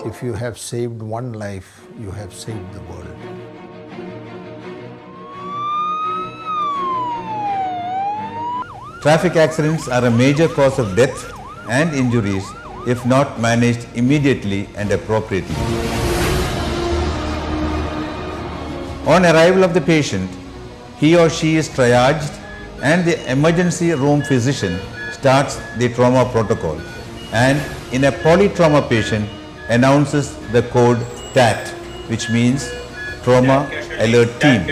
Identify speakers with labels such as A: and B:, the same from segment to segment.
A: If you have saved one life, you have saved the world.
B: Traffic accidents are a major cause of death and injuries if not managed immediately and appropriately. On arrival of the patient, he or she is triaged and the emergency room physician starts the trauma protocol and in a polytrauma patient announces the code TAT, which means Trauma Alert Team.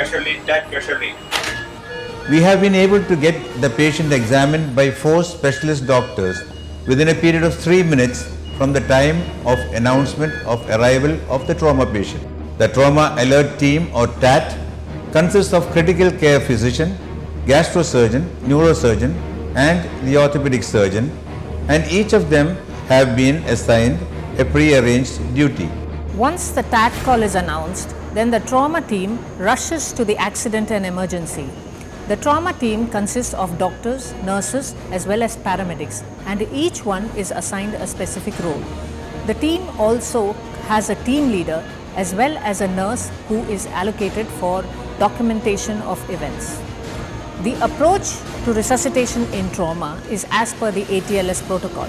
B: We have been able to get the patient examined by 4 specialist doctors within a period of 3 minutes from the time of announcement of arrival of the trauma patient. The Trauma Alert Team or TAT consists of critical care physician, gastrosurgeon, neurosurgeon and the orthopedic surgeon, and each of them have been assigned a pre-arranged duty.
C: Once the TAT call is announced, then the trauma team rushes to the accident and emergency. The trauma team consists of doctors, nurses as well as paramedics, and each one is assigned a specific role. The team also has a team leader as well as a nurse who is allocated for documentation of events. The approach to resuscitation in trauma is as per the ATLS protocol.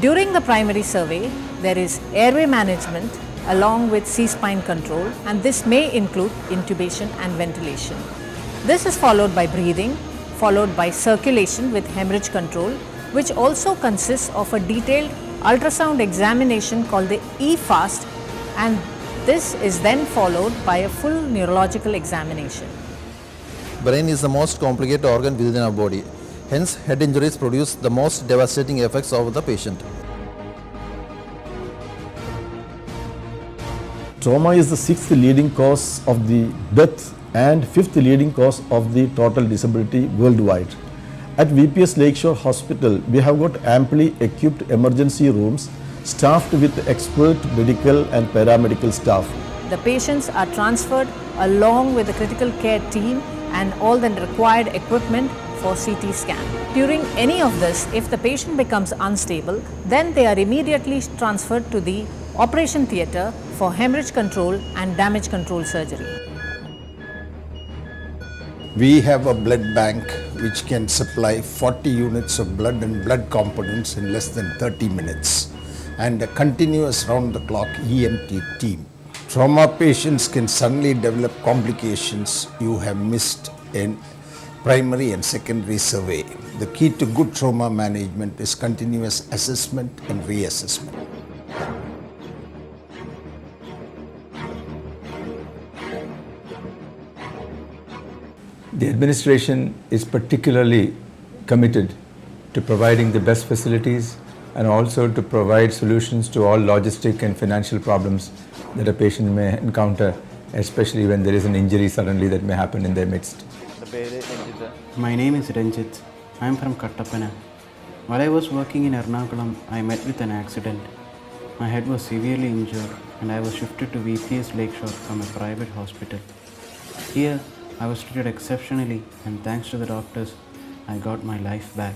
C: During the primary survey, there is airway management along with C-spine control, and this may include intubation and ventilation. This is followed by breathing, followed by circulation with hemorrhage control, which also consists of a detailed ultrasound examination called the EFAST, and this is then followed by a full neurological examination.
D: Brain is the most complicated organ within our body. Hence, head injuries produce the most devastating effects of the patient.
E: Trauma is the 6th leading cause of the death and 5th leading cause of the total disability worldwide. At VPS Lakeshore Hospital, we have got amply equipped emergency rooms staffed with expert medical and paramedical staff.
C: The patients are transferred along with the critical care team and all the required equipment for CT scan. During any of this, if the patient becomes unstable, then they are immediately transferred to the operation theatre for hemorrhage control and damage control surgery.
A: We have a blood bank which can supply 40 units of blood and blood components in less than 30 minutes, and a continuous round-the-clock EMT team. Trauma patients can suddenly develop complications you have missed in primary and secondary survey. The key to good trauma management is continuous assessment and reassessment.
F: The administration is particularly committed to providing the best facilities and also to provide solutions to all logistic and financial problems that a patient may encounter, especially when there is an injury suddenly that may happen in their midst.
G: My name is Ranjit. I am from Kattapana. While I was working in Ernakulam, I met with an accident. My head was severely injured and I was shifted to VPS Lakeshore from a private hospital. Here, I was treated exceptionally, and thanks to the doctors, I got my life back.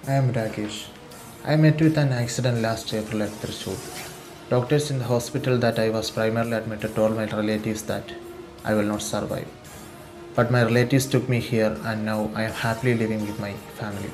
H: I am Rakesh. I met with an accident last April at Thrissur. Doctors in the hospital that I was primarily admitted told my relatives that I will not survive. But my relatives took me here, and now I am happily living with my family.